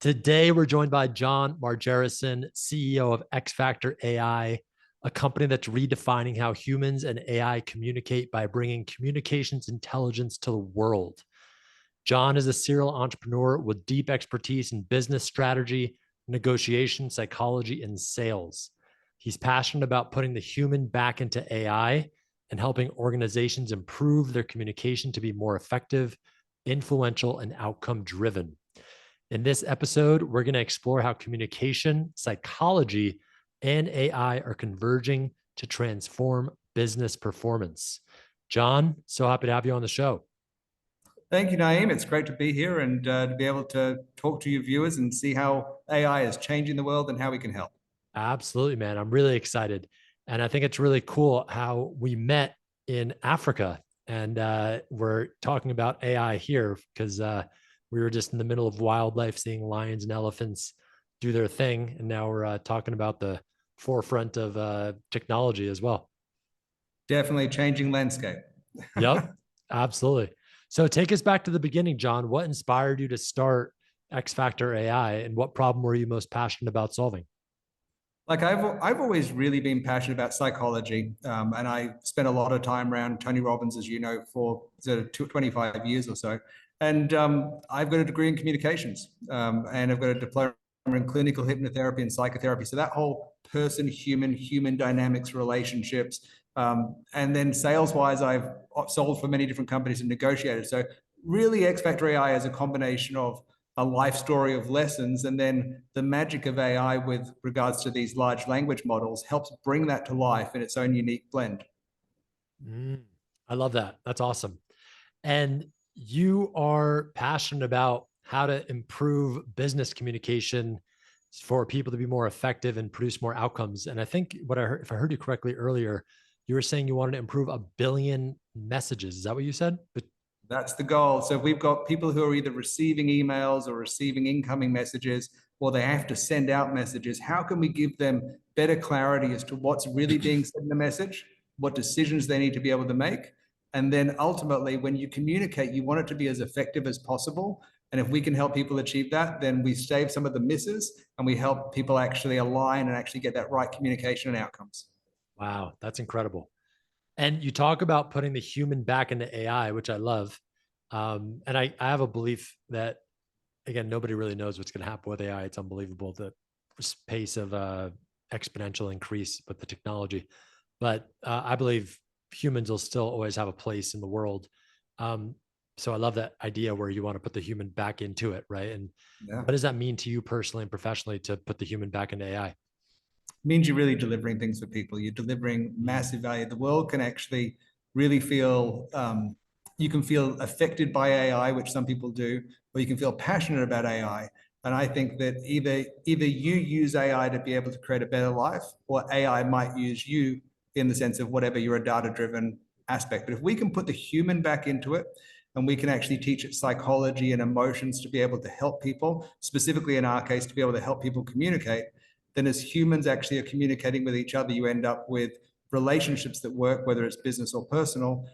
Today, we're joined by John Margerison, CEO of XFactorAI, a company that's redefining how humans and AI communicate by bringing communications intelligence to the world. John is a serial entrepreneur with deep expertise in business strategy, negotiation, psychology, and sales. He's passionate about putting the human back into AI and helping organizations improve their communication to be more effective, influential, and outcome-driven. In this episode, we're going to explore how communication, psychology, and AI are converging to transform business performance. John, so happy to have you on the show. Thank you, Naeem. It's great to be here and to be able to talk to your viewers and see how AI is changing the world and how we can help. Absolutely, man. I'm really excited. And I think it's really cool how we met in Africa. And we're talking about AI here because we were just in the middle of wildlife, seeing lions and elephants do their thing. And now we're talking about the forefront of technology as well. Definitely changing landscape. Yep, absolutely. So take us back to the beginning, John. What inspired you to start XFactorAI, and what problem were you most passionate about solving? Like I've always really been passionate about psychology, and I spent a lot of time around Tony Robbins, as you know, for 25 years or so. And I've got a degree in communications, and I've got a diploma in clinical hypnotherapy and psychotherapy. So that whole human dynamics, relationships, and then sales-wise, I've sold for many different companies and negotiated. So really, XFactorAI is a combination of a life story of lessons, and then the magic of AI with regards to these large language models helps bring that to life in its own unique blend. I love that. That's awesome. And you are passionate about how to improve business communication for people to be more effective and produce more outcomes. And I think what I heard, if I heard you correctly earlier, you were saying you wanted to improve 1 billion messages. Is that what you said? That's the goal. So we've got people who are either receiving emails or receiving incoming messages, or they have to send out messages. How can we give them better clarity as to what's really being said in the message, what decisions they need to be able to make? And then ultimately, when you communicate, you want it to be as effective as possible. And if we can help people achieve that, then we save some of the misses and we help people actually align and actually get that right communication and outcomes. Wow, that's incredible. And you talk about putting the human back into AI, which I love. And I have a belief that, again, nobody really knows what's going to happen with AI. It's unbelievable the pace of exponential increase with the technology. But I believe humans will still always have a place in the world. So I love that idea where you want to put the human back into it, right? And what does that mean to you personally and professionally to put the human back into AI? Means you're really delivering things for people. You're delivering massive value. The world can actually really feel, you can feel affected by AI, which some people do, or you can feel passionate about AI. And I think that either you use AI to be able to create a better life, or AI might use you in the sense of whatever you're a data-driven aspect. But if we can put the human back into it, and we can actually teach it psychology and emotions to be able to help people, specifically in our case, to be able to help people communicate, then as humans actually are communicating with each other, you end up with relationships that work, whether it's business or personal.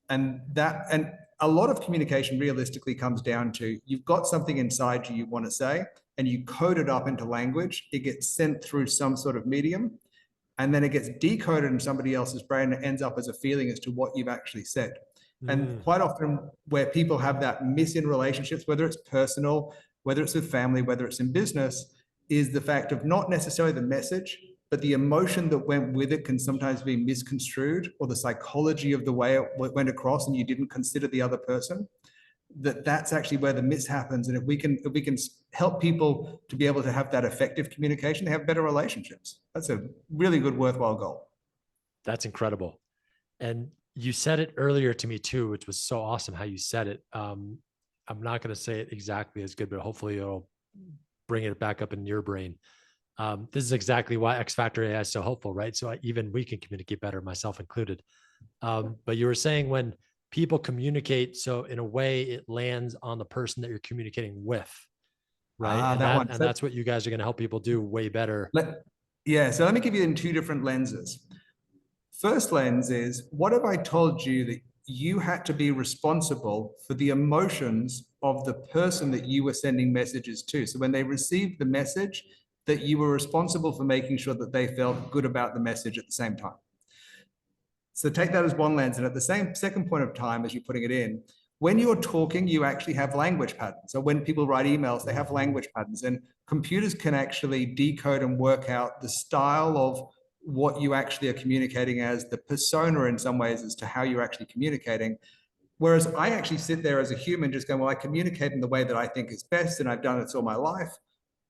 And a lot of communication realistically comes down to, you've got something inside you want to say, and you code it up into language. It gets sent through some sort of medium, and then it gets decoded in somebody else's brain and ends up as a feeling as to what you've actually said. And quite often where people have that miss in relationships, whether it's personal, whether it's with family, whether it's in business, is the fact of not necessarily the message, but the emotion that went with it can sometimes be misconstrued, or the psychology of the way it went across and you didn't consider the other person. That's actually where the miss happens. And if we can help people to be able to have that effective communication, they have better relationships. That's a really good, worthwhile goal. That's incredible. And you said it earlier to me too, which was so awesome how you said it. I'm not going to say it exactly as good, but hopefully it'll bring it back up in your brain. This is exactly why XFactorAI is so helpful, right? So even we can communicate better, myself included. But you were saying when people communicate, so in a way it lands on the person that you're communicating with, right? And that's what you guys are going to help people do way better. So let me give you in two different lenses. First lens is, what if I told you that you had to be responsible for the emotions of the person that you were sending messages to. So when they received the message, that you were responsible for making sure that they felt good about the message at the same time. So take that as one lens. And at the same second point of time, as you're putting it in, when you're talking, you actually have language patterns. So when people write emails, they have language patterns, and computers can actually decode and work out the style of what you actually are communicating as, the persona in some ways as to how you're actually communicating. Whereas I actually sit there as a human just going, well, I communicate in the way that I think is best, and I've done it all my life.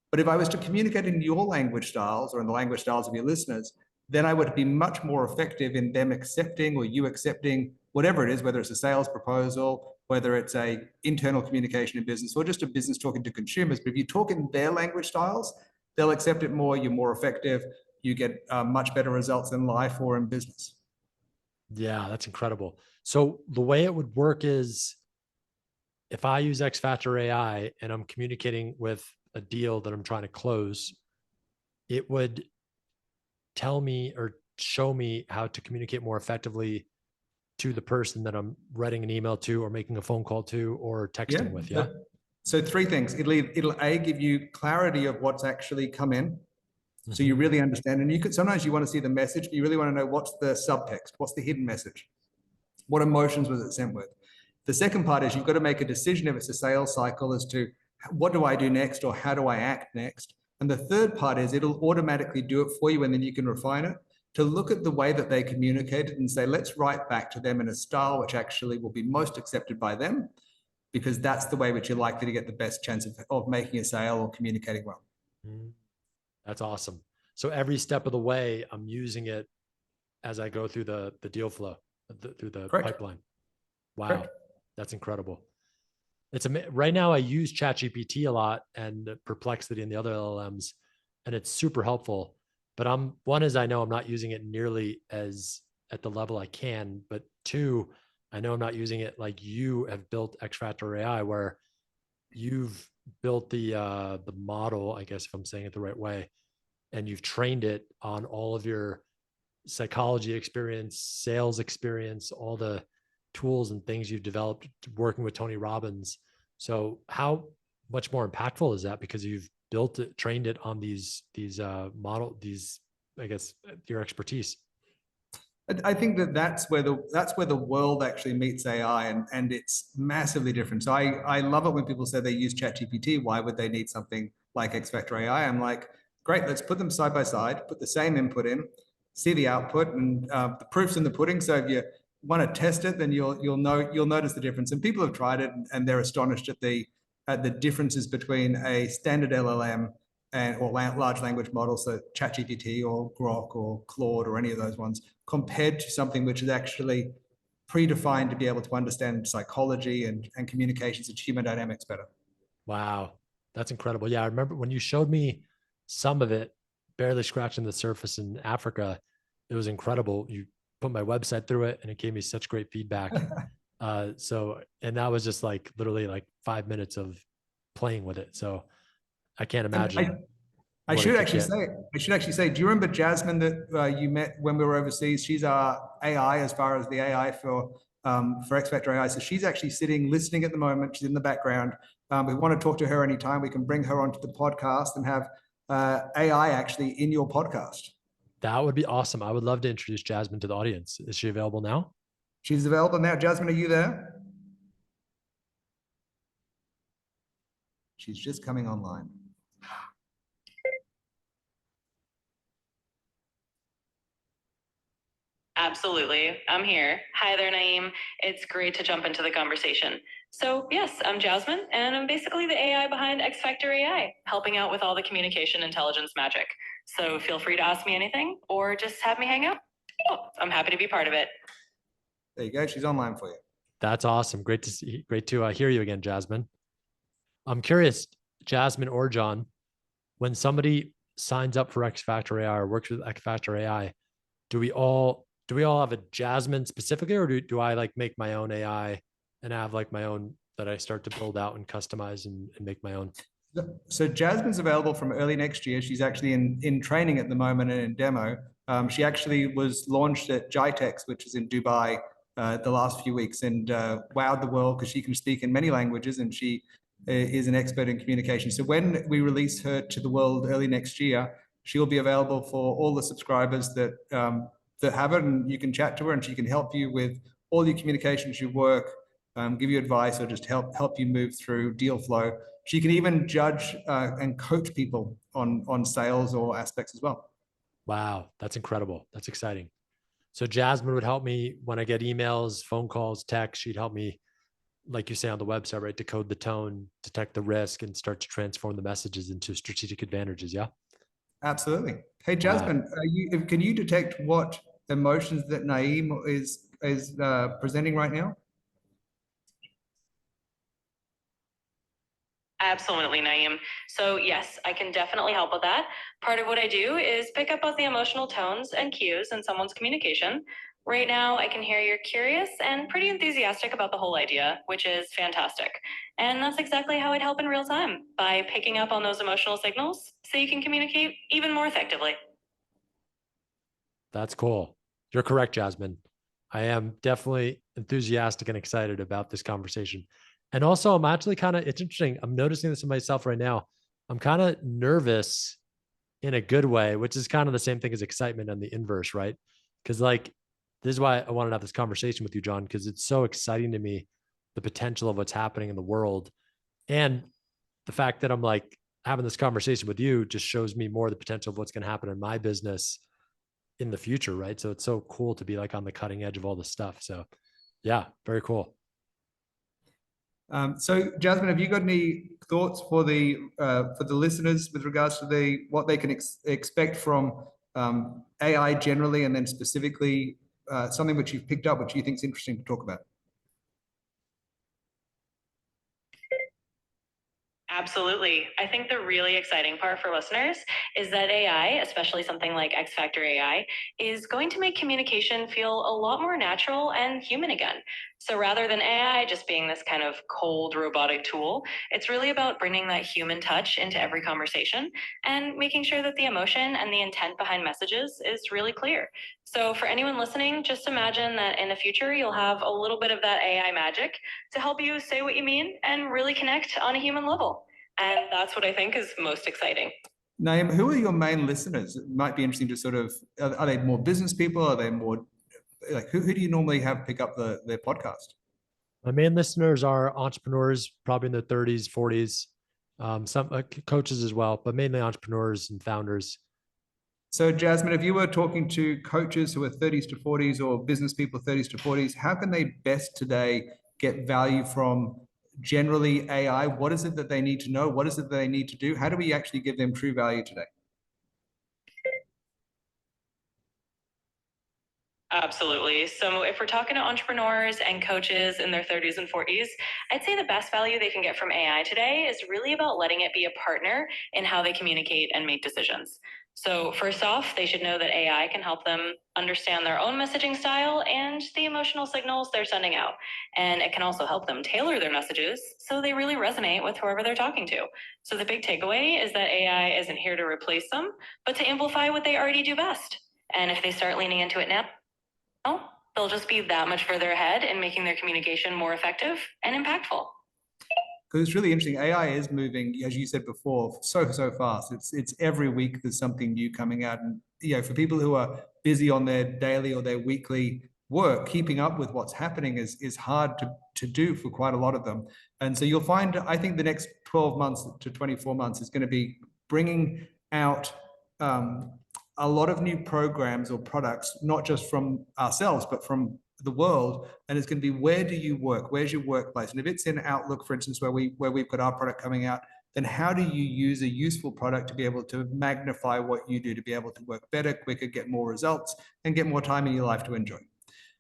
But if I was to communicate in your language styles or in the language styles of your listeners, then I would be much more effective in them accepting or you accepting whatever it is, whether it's a sales proposal, whether it's a internal communication in business or just a business talking to consumers. But if you talk in their language styles, they'll accept it more, you're more effective, you get much better results in life or in business. Yeah, that's incredible. So the way it would work is if I use XFactorAI and I'm communicating with a deal that I'm trying to close, it would tell me or show me how to communicate more effectively to the person that I'm writing an email to or making a phone call to or texting with. Yeah. So three things. It'll A, give you clarity of what's actually come in. So you really understand. And you could sometimes you want to see the message, but you really want to know what's the subtext, what's the hidden message, what emotions was it sent with. The second part is you've got to make a decision if it's a sales cycle as to what do I do next or how do I act next. And the third part is it'll automatically do it for you and then you can refine it to look at the way that they communicated and say, let's write back to them in a style which actually will be most accepted by them, because that's the way which you're likely to get the best chance of making a sale or communicating well. That's awesome. So every step of the way, I'm using it as I go through the deal flow, through the pipeline. Wow. Correct. That's incredible. It's right now I use ChatGPT a lot and Perplexity and the other LLMs, and it's super helpful. But one is I know I'm not using it nearly as at the level I can, but two, I know I'm not using it like you have built XFactorAI, where you've built the model, I guess if I'm saying it the right way, and you've trained it on all of your psychology experience, sales experience, all the tools and things you've developed working with Tony Robbins. So how much more impactful is that? Because you've built it, trained it on these I guess your expertise. I think that's where the world actually meets AI, and it's massively different. So I love it when people say they use ChatGPT. Why would they need something like XFactorAI? I'm like, great, let's put them side by side, put the same input in, see the output, and the proof's in the pudding. So if you want to test it, then you'll notice the difference. And people have tried it, and they're astonished at the differences between a standard LLM or large language model, so ChatGPT or Grok or Claude or any of those ones, compared to something which is actually predefined to be able to understand psychology and communications and human dynamics better. Wow, that's incredible. Yeah, I remember when you showed me some of it, barely scratching the surface in Africa. It was incredible. You put my website through it and it gave me such great feedback. And that was just like literally like 5 minutes of playing with it. So I can't imagine. I should actually say, do you remember Jasmine that you met when we were overseas? She's our AI as far as the AI for XFactorAI. So she's actually sitting, listening at the moment. She's in the background. We want to talk to her anytime. We can bring her onto the podcast and have AI actually in your podcast. That would be awesome. I would love to introduce Jasmine to the audience. Is she available now? She's available now. Jasmine, are you there? She's just coming online. Absolutely. I'm here. Hi there, Naeem. It's great to jump into the conversation. So yes, I'm Jasmine, and I'm basically the AI behind XFactorAI, helping out with all the communication intelligence magic. So feel free to ask me anything or just have me hang out. I'm happy to be part of it. There you go. She's online for you. That's awesome. Great to hear you again, Jasmine. I'm curious, Jasmine or John, when somebody signs up for XFactorAI or works with XFactorAI, do we all have a Jasmine specifically, or do I like make my own AI and have like my own that I start to build out and customize and make my own? So Jasmine's available from early next year. She's actually in training at the moment and in demo. She actually was launched at GITEX, which is in Dubai, the last few weeks and wowed the world because she can speak in many languages and she is an expert in communication. So when we release her to the world early next year, she'll be available for all the subscribers that that have it, and you can chat to her and she can help you with all your communications, your work, give you advice, or just help you move through deal flow. She can even judge and coach people on sales or aspects as well. Wow, that's incredible. That's exciting. So Jasmine would help me when I get emails, phone calls, texts. She'd help me, like you say on the website, right, decode the tone, detect the risk, and start to transform the messages into strategic advantages. Yeah. Absolutely. Hey, Jasmine, can you detect what emotions that Naeem is presenting right now? Absolutely, Naeem. So yes, I can definitely help with that. Part of what I do is pick up on the emotional tones and cues in someone's communication. Right now, I can hear you're curious and pretty enthusiastic about the whole idea, which is fantastic. And that's exactly how I'd help in real time, by picking up on those emotional signals so you can communicate even more effectively. That's cool. You're correct, Jasmine. I am definitely enthusiastic and excited about this conversation. And also, I'm actually it's interesting. I'm noticing this in myself right now. I'm kind of nervous in a good way, which is kind of the same thing as excitement and the inverse, right? Because this is why I wanted to have this conversation with you, John, because it's so exciting to me, the potential of what's happening in the world. And the fact that I'm having this conversation with you just shows me more the potential of what's going to happen in my business in the future, right? So it's so cool to be on the cutting edge of all this stuff. So yeah, very cool. So Jasmine, have you got any thoughts for the listeners with regards to what they can expect from AI generally, and then specifically something which you've picked up, which you think is interesting to talk about? Absolutely. I think the really exciting part for listeners is that AI, especially something like XFactorAI, is going to make communication feel a lot more natural and human again. So rather than AI just being this kind of cold robotic tool, it's really about bringing that human touch into every conversation and making sure that the emotion and the intent behind messages is really clear. So for anyone listening, just imagine that in the future, you'll have a little bit of that AI magic to help you say what you mean and really connect on a human level. And that's what I think is most exciting. Naeem, who are your main listeners? It might be interesting to are they more business people? Are they more who do you normally have pick up their podcast? My main listeners are entrepreneurs, probably in their 30s, 40s, some coaches as well, but mainly entrepreneurs and founders. So Jasmine, if you were talking to coaches who are 30s to 40s or business people 30s to 40s, how can they best today get value from generally AI? What is it that they need to know? What is it that they need to do? How do we actually give them true value today? Absolutely. So if we're talking to entrepreneurs and coaches in their 30s and 40s, I'd say the best value they can get from AI today is really about letting it be a partner in how they communicate and make decisions. So first off, they should know that AI can help them understand their own messaging style and the emotional signals they're sending out. And it can also help them tailor their messages so they really resonate with whoever they're talking to. So the big takeaway is that AI isn't here to replace them, but to amplify what they already do best. And if they start leaning into it now, they'll just be that much further ahead in making their communication more effective and impactful. Because it's really interesting. AI is moving, as you said before, so fast. It's every week there's something new coming out, and for people who are busy on their daily or their weekly work, keeping up with what's happening is hard to do for quite a lot of them. And so you'll find, I think, the next 12 months to 24 months is going to be bringing out a lot of new programs or products, not just from ourselves, but from the world. And it's going to be, where do you work? Where's your workplace? And if it's in Outlook, for instance, where we've got our product coming out, then how do you use a useful product to be able to magnify what you do, to be able to work better, quicker, get more results, and get more time in your life to enjoy?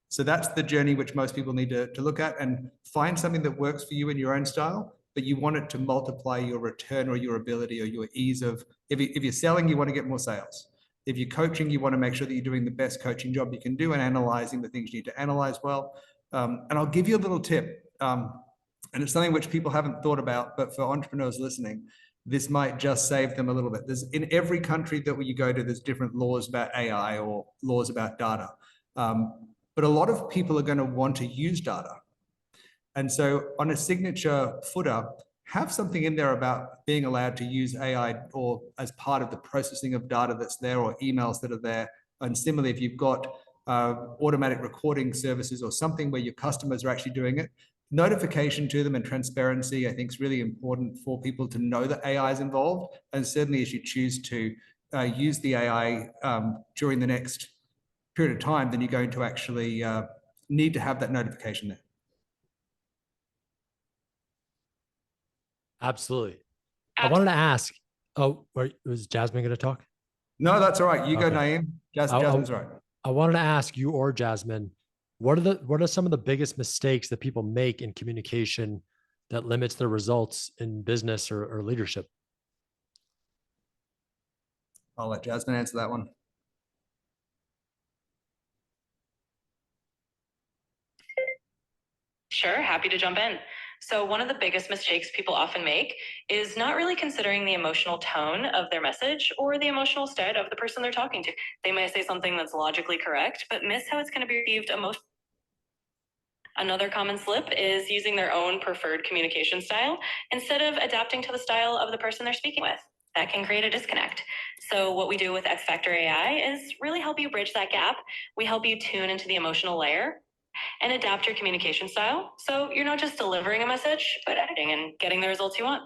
So that's the journey which most people need to look at, and find something that works for you in your own style, but you want it to multiply your return or your ability or your ease of, if you're selling, you want to get more sales. If you're coaching, you want to make sure that you're doing the best coaching job you can do and analyzing the things you need to analyze well. And I'll give you a little tip. And it's something which people haven't thought about, but for entrepreneurs listening, this might just save them a little bit. There's, in every country that you go to, there's different laws about AI or laws about data. But but a lot of people are going to want to use data. And so on a signature footer, have something in there about being allowed to use AI or as part of the processing of data that's there or emails that are there. And similarly, if you've got automatic recording services or something where your customers are actually doing it, notification to them and transparency, I think, is really important for people to know that AI is involved. And certainly as you choose to use the AI during the next period of time, then you're going to actually need to have that notification there. Absolutely. I wanted to ask, was Jasmine going to talk? No, that's all right. You go, Naeem. Jasmine's right. I wanted to ask you or Jasmine, what are some of the biggest mistakes that people make in communication that limits their results in business or leadership? I'll let Jasmine answer that one. Sure, happy to jump in. So one of the biggest mistakes people often make is not really considering the emotional tone of their message or the emotional state of the person they're talking to. They may say something that's logically correct, but miss how it's going to be received emotionally. Another common slip is using their own preferred communication style instead of adapting to the style of the person they're speaking with. That can create a disconnect. So what we do with XFactorAI is really help you bridge that gap. We help you tune into the emotional layer and adapt your communication style. So you're not just delivering a message, but editing and getting the results you want.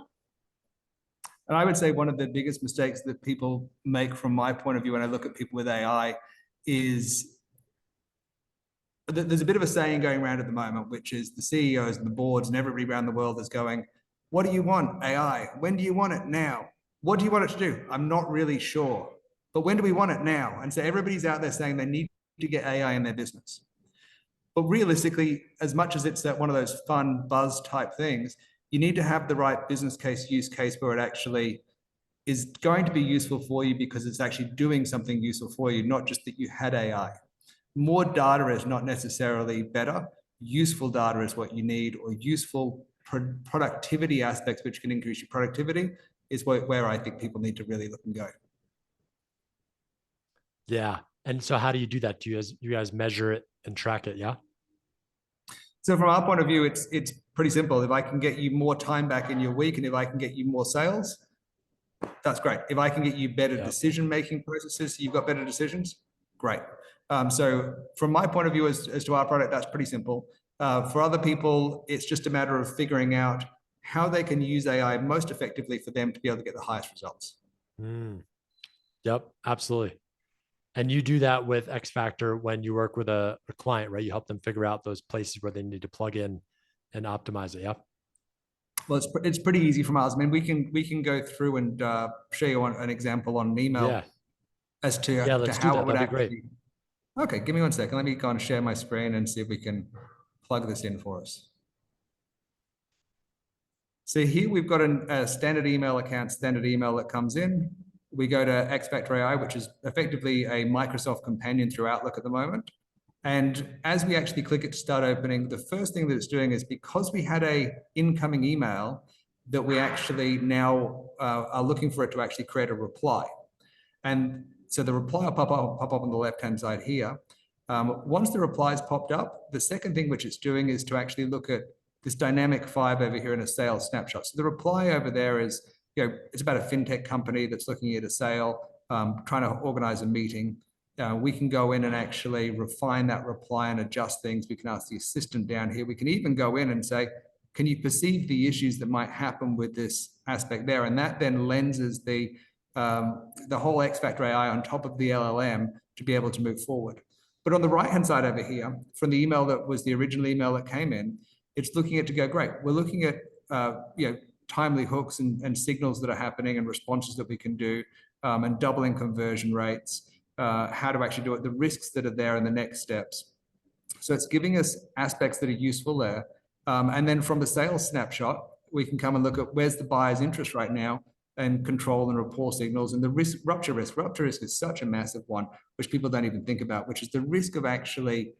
And I would say one of the biggest mistakes that people make from my point of view when I look at people with AI is there's a bit of a saying going around at the moment, which is the CEOs and the boards and everybody around the world is going, what do you want, AI? When do you want it? Now. What do you want it to do? I'm not really sure. But when do we want it? Now. And so everybody's out there saying they need to get AI in their business. But realistically, as much as it's one of those fun buzz type things, you need to have the right business case, use case where it actually is going to be useful for you because it's actually doing something useful for you, not just that you had AI. More data is not necessarily better. Useful data is what you need, or useful productivity aspects which can increase your productivity is where I think people need to really look and go. Yeah. And so how do you do that? Do you guys measure it and track it? Yeah. So from our point of view, it's pretty simple. If I can get you more time back in your week, and if I can get you more sales, that's great. If I can get you better decision-making processes, so you've got better decisions, great. So from my point of view as to our product, that's pretty simple. For other people, it's just a matter of figuring out how they can use AI most effectively for them to be able to get the highest results. Yep, absolutely. And you do that with X Factor when you work with a client, right? You help them figure out those places where they need to plug in and optimize it. Yep. Well, it's pretty easy from ours. I mean, we can go through and show you an example on an email as to how it would actually. Be great. Okay, give me 1 second. Let me go and share my screen and see if we can plug this in for us. So here we've got a standard email account, standard email that comes in. We go to XFactorAI, which is effectively a Microsoft companion through Outlook at the moment. And as we actually click it to start opening, the first thing that it's doing is, because we had a incoming email, that we actually now are looking for it to actually create a reply. And so the reply will pop up on the left-hand side here. Once the reply's popped up, the second thing which it's doing is to actually look at this dynamic 5 over here in a sales snapshot. So the reply over there is, it's about a fintech company that's looking at a sale, trying to organize a meeting. We can go in and actually refine that reply and adjust things. We can ask the assistant down here. We can even go in and say, can you perceive the issues that might happen with this aspect there? And that then lenses the whole XFactorAI on top of the LLM to be able to move forward. But on the right-hand side over here, from the email that was the original email that came in, it's looking at to go, great, we're looking at timely hooks and signals that are happening and responses that we can do, and doubling conversion rates, how to actually do it, the risks that are there and the next steps. So it's giving us aspects that are useful there. And then from the sales snapshot, we can come and look at where's the buyer's interest right now and control and rapport signals, and the rupture risk. Rupture risk is such a massive one, which people don't even think about, which is the risk of actually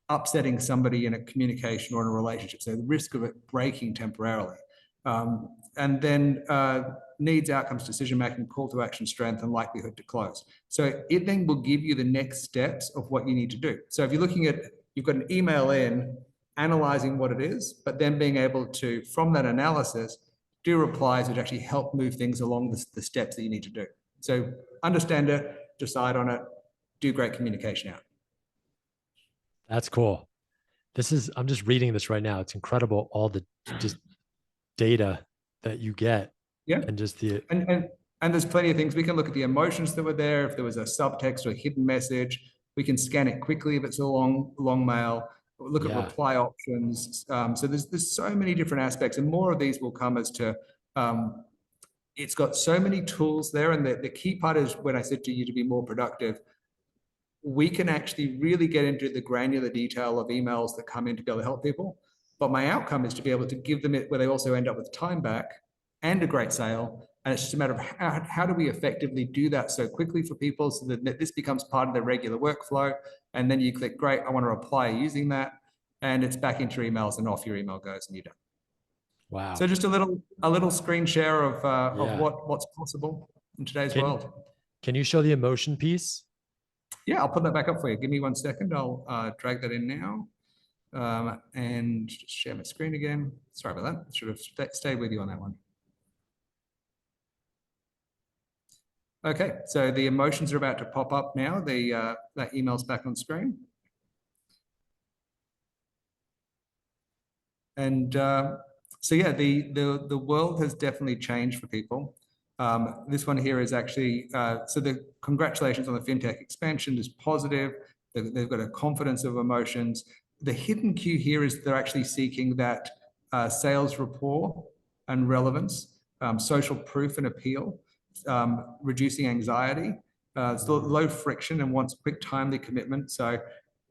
upsetting somebody in a communication or in a relationship. So the risk of it breaking temporarily. and then needs, outcomes, decision making, call to action, strength, and likelihood to close. So it then will give you the next steps of what you need to do. So if you're looking at, you've got an email in, analyzing what it is, but then being able to, from that analysis, do replies which actually help move things along the steps that you need to do. So understand it, decide on it, do great communication out. That's cool. I'm just reading this right now. It's incredible. All the just data that you get. Yeah. And just the, and there's plenty of things. We can look at the emotions that were there. If there was a subtext or a hidden message, we can scan it quickly if it's a long mail. Look at reply options. So there's so many different aspects, and more of these will come as to, it's got so many tools there. And the key part is when I said to you to be more productive, we can actually really get into the granular detail of emails that come in to be able to help people. But my outcome is to be able to give them it where they also end up with time back and a great sale. And it's just a matter of how do we effectively do that so quickly for people so that this becomes part of their regular workflow. And then you click, great, I want to reply using that. And it's back into your emails and off your email goes and you're done. wow. So just a little screen share of what's possible in today's world. Can you show the emotion piece? Yeah, I'll put that back up for you. Give me 1 second. I'll drag that in now. And just share my screen again. Sorry about that. Should have stayed with you on that one. Okay, so the emotions are about to pop up now. That email's back on screen. And so yeah, the world has definitely changed for people. This one here is actually, so the congratulations on the fintech expansion is positive. They've got a confidence of emotions. The hidden cue here is they're actually seeking that sales rapport and relevance, social proof and appeal, reducing anxiety, low friction and wants quick, timely commitment. So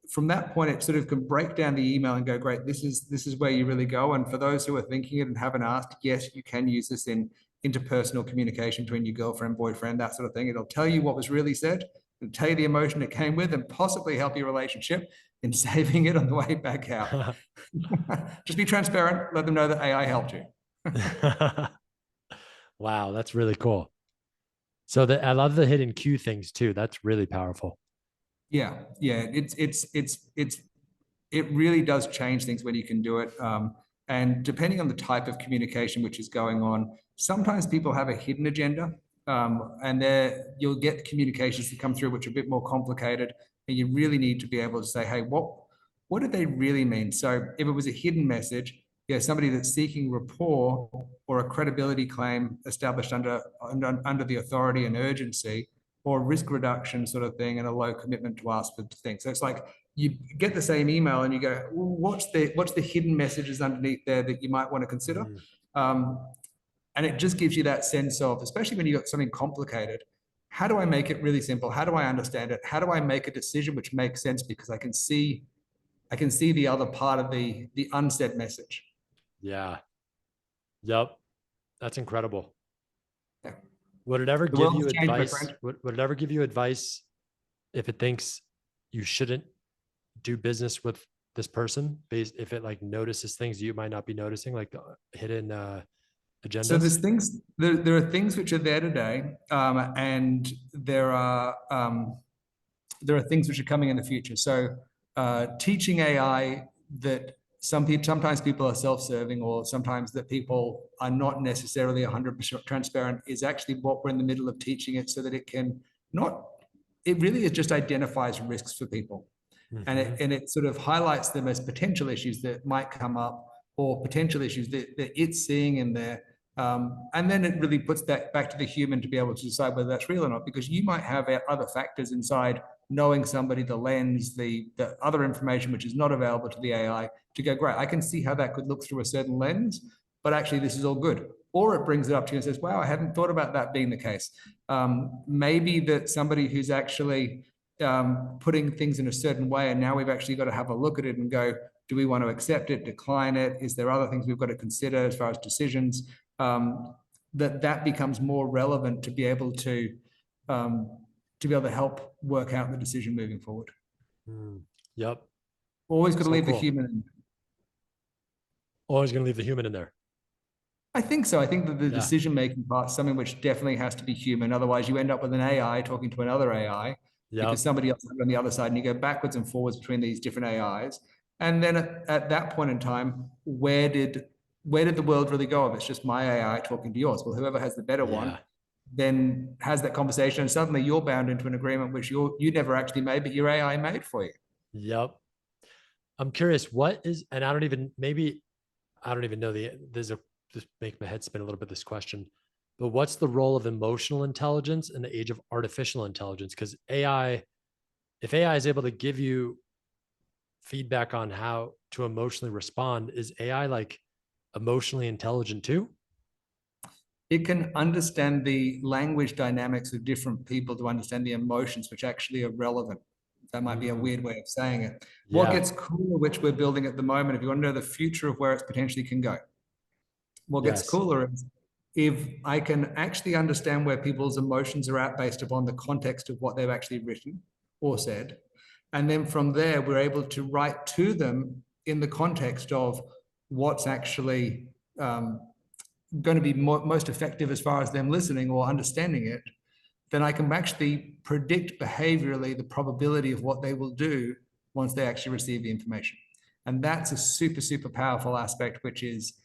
from that point, it sort of can break down the email and go, great, this is where you really go. And for those who are thinking it and haven't asked, yes, you can use this in interpersonal communication between your girlfriend, boyfriend, that sort of thing. It'll tell you what was really said, it'll tell you the emotion it came with, and possibly help your relationship in saving it on the way back out. Just be transparent, let them know that AI helped you. Wow, that's really cool. So I love the hidden cue things too. That's really powerful. Yeah, it really does change things when you can do it. And depending on the type of communication which is going on, sometimes people have a hidden agenda, and you'll get communications that come through which are a bit more complicated, and you really need to be able to say, hey, what did they really mean? So if it was a hidden message, somebody that's seeking rapport or a credibility claim established under the authority and urgency, or risk reduction sort of thing, and a low commitment to ask for things. So it's like you get the same email and you go, well, what's the hidden messages underneath there that you might want to consider? And it just gives you that sense of, especially when you've got something complicated, how do I make it really simple? How do I understand it? How do I make a decision which makes sense because I can see the other part of the unsaid message. Yeah. Yep. That's incredible. Yeah. Would it ever give you advice? Would it ever give you advice if it thinks you shouldn't do business with this person if it like notices things you might not be noticing, like hidden agendas? So there's things, there are things which are there today, and there are things which are coming in the future. So teaching AI that sometimes people are self-serving, or sometimes that people are not necessarily 100% transparent, is actually what we're in the middle of teaching it, so that it really just identifies risks for people. Mm-hmm. and it sort of highlights them as potential issues that might come up, or potential issues that it's seeing in there. And then it really puts that back to the human to be able to decide whether that's real or not, because you might have other factors inside knowing somebody, the lens, the other information which is not available to the AI, to go, great, I can see how that could look through a certain lens, but actually this is all good. Or it brings it up to you and says, wow, I hadn't thought about that being the case. Maybe that somebody who's actually putting things in a certain way, and now we've actually got to have a look at it and go, do we want to accept it, decline it? Is there other things we've got to consider as far as decisions? That becomes more relevant to be able to help work out the decision moving forward. Yep. Always got to leave the human in. Always going to leave the human in there. I think so. I think that the Yeah. decision-making part is something which definitely has to be human. Otherwise, you end up with an AI talking to another AI because Yep. somebody else is on the other side, and you go backwards and forwards between these different AIs. And then at that point in time, where did the world really go? If it's just my AI talking to yours, well, whoever has the better one Yeah. then has that conversation, and suddenly you're bound into an agreement which you never actually made, but your AI made for you. Yep. I'm curious, what is, and I don't even know just make my head spin a little bit, this question, but what's the role of emotional intelligence in the age of artificial intelligence? Because if AI is able to give you feedback on how to emotionally respond, is AI like emotionally intelligent too? It can understand the language dynamics of different people to understand the emotions which actually are relevant. That might be a weird way of saying it. What Yeah. gets cooler, which we're building at the moment, if you want to know the future of where it potentially can go, what gets Yes. cooler is if I can actually understand where people's emotions are at based upon the context of what they've actually written or said. And then from there, we're able to write to them in the context of what's actually going to be most effective as far as them listening or understanding it, then I can actually predict behaviorally the probability of what they will do once they actually receive the information. And that's a super, super powerful aspect, which is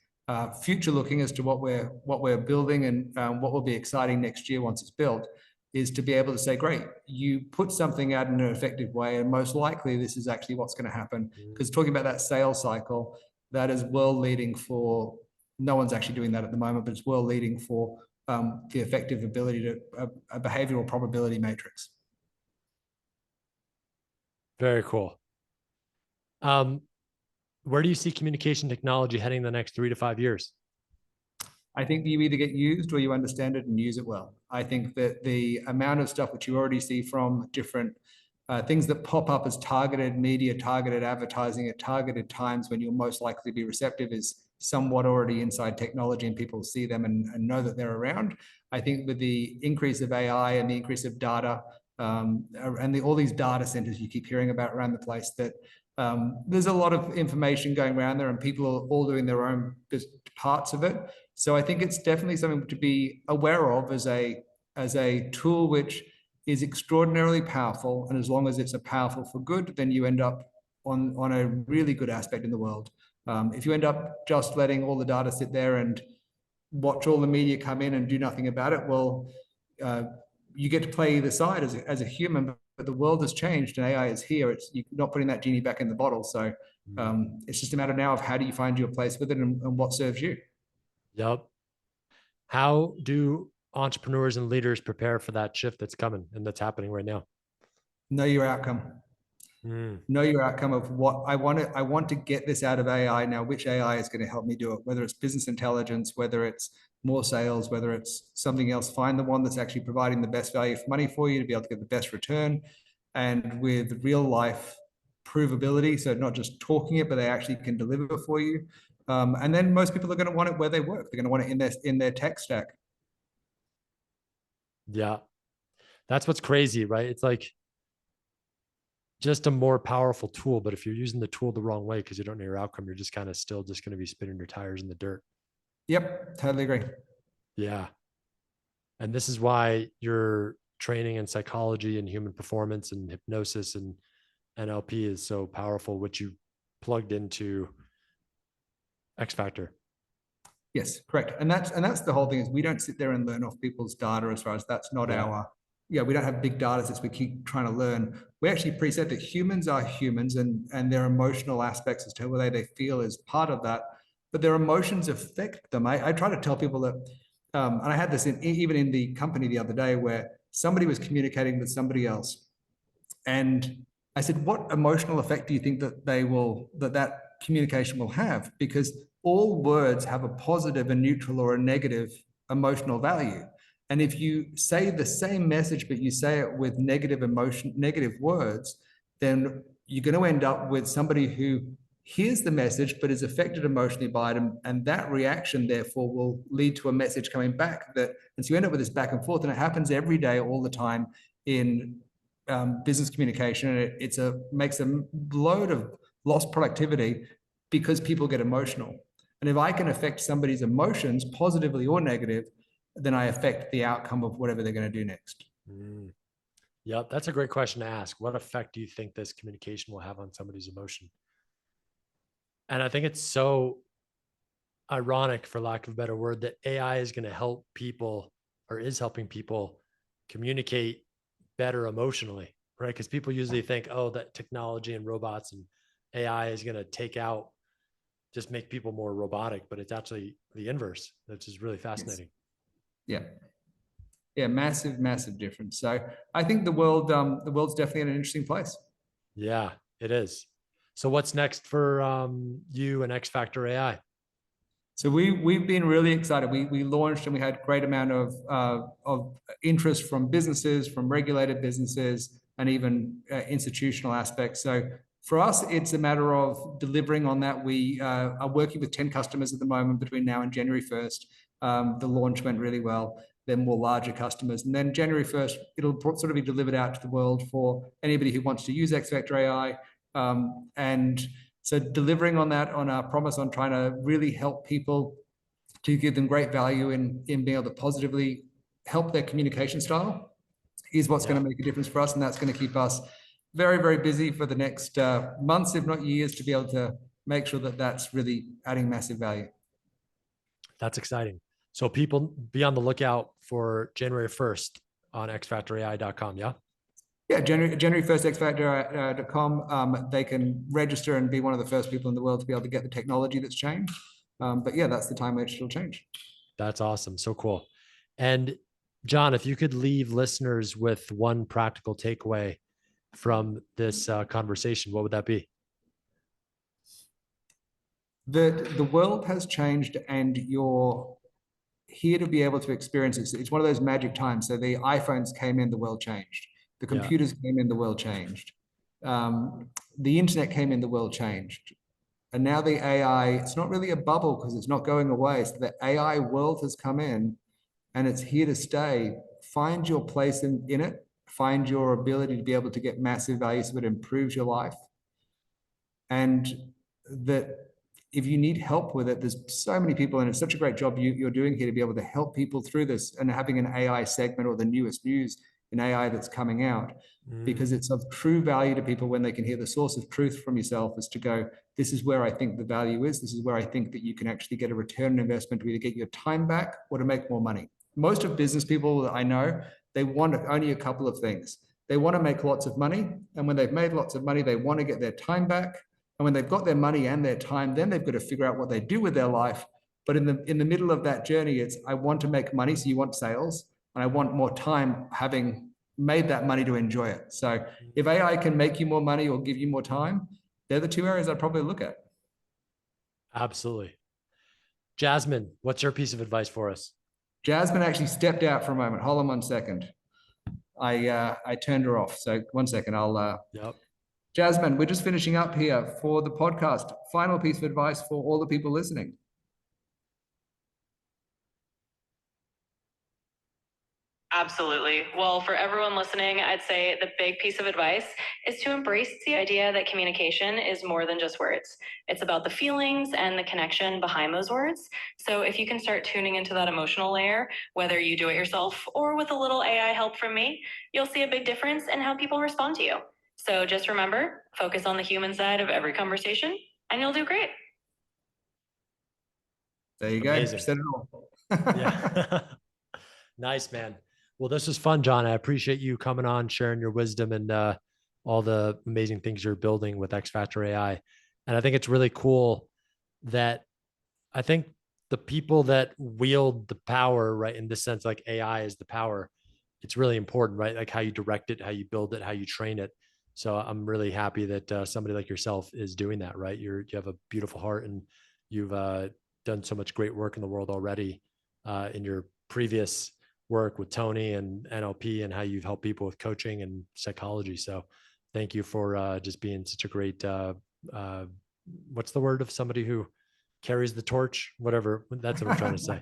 future looking as to what we're building and what will be exciting next year once it's built, is to be able to say, great, you put something out in an effective way, and most likely this is actually what's going to happen. Because talking about that sales cycle, that is world leading for, no one's actually doing that at the moment, but it's world leading for the effective ability to a behavioral probability matrix. Very cool. Where do you see communication technology heading the next 3 to 5 years? I think you either get used or you understand it and use it well. I think that the amount of stuff which you already see from different things that pop up as targeted media, targeted advertising at targeted times when you'll most likely be receptive is somewhat already inside technology, and people see them and know that they're around. I think with the increase of AI and the increase of data and all these data centers you keep hearing about around the place, that there's a lot of information going around there and people are all doing their own parts of it. So I think it's definitely something to be aware of as a tool which is extraordinarily powerful. And as long as it's a powerful for good, then you end up on a really good aspect in the world. If you end up just letting all the data sit there and watch all the media come in and do nothing about it, well, you get to play either side as a human, but the world has changed and AI is here. You're not putting that genie back in the bottle. So it's just a matter now of how do you find your place with it and what serves you. Yep. How do entrepreneurs and leaders prepare for that shift that's coming and that's happening right now? Know your outcome. Know your outcome of what I want to get this out of AI. Now, which AI is going to help me do it? Whether it's business intelligence, whether it's more sales, whether it's something else, find the one that's actually providing the best value for money for you to be able to get the best return, and with real life provability. So not just talking it, but they actually can deliver for you. And then most people are going to want it where they work. They're going to want it in their tech stack. Yeah. That's what's crazy, right? It's like just a more powerful tool, but if you're using the tool the wrong way because you don't know your outcome, you're just kind of still just going to be spinning your tires in the dirt. Yep, totally agree. Yeah. And this is why your training in psychology and human performance and hypnosis and NLP is so powerful, which you plugged into X Factor. Yes, correct. And that's the whole thing, is we don't sit there and learn off people's data as far as that's not we don't have big data sets we keep trying to learn. We actually preset that humans are humans and their emotional aspects as to the way they feel is part of that, but their emotions affect them. I try to tell people that, and I had this even in the company the other day where somebody was communicating with somebody else. And I said, what emotional effect do you think that that communication will have? Because all words have a positive, a neutral, or a negative emotional value. And if you say the same message, but you say it with negative emotion, negative words, then you're going to end up with somebody who hears the message, but is affected emotionally by it. And that reaction, therefore, will lead to a message coming back. And so you end up with this back and forth. And it happens every day, all the time in business communication. And it makes a load of lost productivity because people get emotional. And if I can affect somebody's emotions, positively or negative, then I affect the outcome of whatever they're going to do next. Yep, that's a great question to ask. What effect do you think this communication will have on somebody's emotion? And I think it's so ironic, for lack of a better word, that AI is going to help people, or is helping people communicate better emotionally, right? Because people usually think, oh, that technology and robots and AI is going to take out, just make people more robotic, but it's actually the inverse, which is really fascinating. Yes. Yeah, massive difference. So I think the world's definitely in an interesting place. Yeah, it is. So what's next for you and XFactorAI? So we've been really excited. We launched and we had great amount of interest from businesses, from regulated businesses, and even institutional aspects. So for us, it's a matter of delivering on that. We are working with 10 customers at the moment between now and January 1st. The launch went really well. Then more larger customers, and then January 1st, it'll sort of be delivered out to the world for anybody who wants to use XFactorAI. And so delivering on that, on our promise on trying to really help people, to give them great value in being able to positively help their communication style, is what's going to make a difference for us. And that's going to keep us very busy for the next months, if not years, to be able to make sure that that's really adding massive value. That's exciting. So people be on the lookout for January 1st on xfactorai.com. Yeah. Yeah, January 1st, xfactor.com. They can register and be one of the first people in the world to be able to get the technology that's changed. But yeah, that's the time which it'll change. That's awesome. So cool. And John, if you could leave listeners with one practical takeaway from this conversation, what would that be? That the world has changed and you're here to be able to experience it. It's one of those magic times. So the iPhones came in, the world changed. The computers came in, the world changed. The internet came in, the world changed. And now the AI, it's not really a bubble because it's not going away. So the AI world has come in and it's here to stay. Find your place in it. Find your ability to be able to get massive value so it improves your life. And that if you need help with it, there's so many people, and it's such a great job you're doing here to be able to help people through this, and having an AI segment or the newest news in AI that's coming out, because it's of true value to people when they can hear the source of truth from yourself, as to go, this is where I think the value is. This is where I think that you can actually get a return on investment to either get your time back or to make more money. Most of business people that I know, they want only a couple of things. They want to make lots of money. And when they've made lots of money, they want to get their time back. And when they've got their money and their time, then they've got to figure out what they do with their life. But in the middle of that journey, it's, I want to make money. So you want sales, and I want more time having made that money to enjoy it. So if AI can make you more money or give you more time, they're the two areas I'd probably look at. Absolutely. Jasmine, what's your piece of advice for us? Jasmine actually stepped out for a moment. Hold on 1 second. I turned her off. So 1 second, Yep. Jasmine, we're just finishing up here for the podcast. Final piece of advice for all the people listening. Absolutely. Well, for everyone listening, I'd say the big piece of advice is to embrace the idea that communication is more than just words. It's about the feelings and the connection behind those words. So if you can start tuning into that emotional layer, whether you do it yourself or with a little AI help from me, you'll see a big difference in how people respond to you. So just remember, focus on the human side of every conversation and you'll do great. There you Amazing. go. Said it all. Yeah. Nice, man. Well, this was fun, John. I appreciate you coming on, sharing your wisdom and all the amazing things you're building with XFactorAI. And I think it's really cool that I think the people that wield the power, right, in this sense, like AI is the power, it's really important, right? Like how you direct it, how you build it, how you train it. So I'm really happy that somebody like yourself is doing that, right? You have a beautiful heart, and you've done so much great work in the world already in your previous work with Tony and NLP, and how you've helped people with coaching and psychology. So thank you for just being such a great, what's the word of somebody who carries the torch, whatever, that's what I'm trying to say.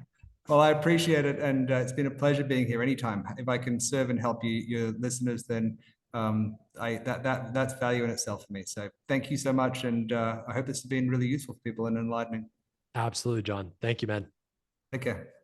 Well, I appreciate it. And it's been a pleasure being here anytime. If I can serve and help you, your listeners, then that's value in itself for me. So thank you so much. And I hope this has been really useful for people and enlightening. Absolutely, John. Thank you, man. Take care.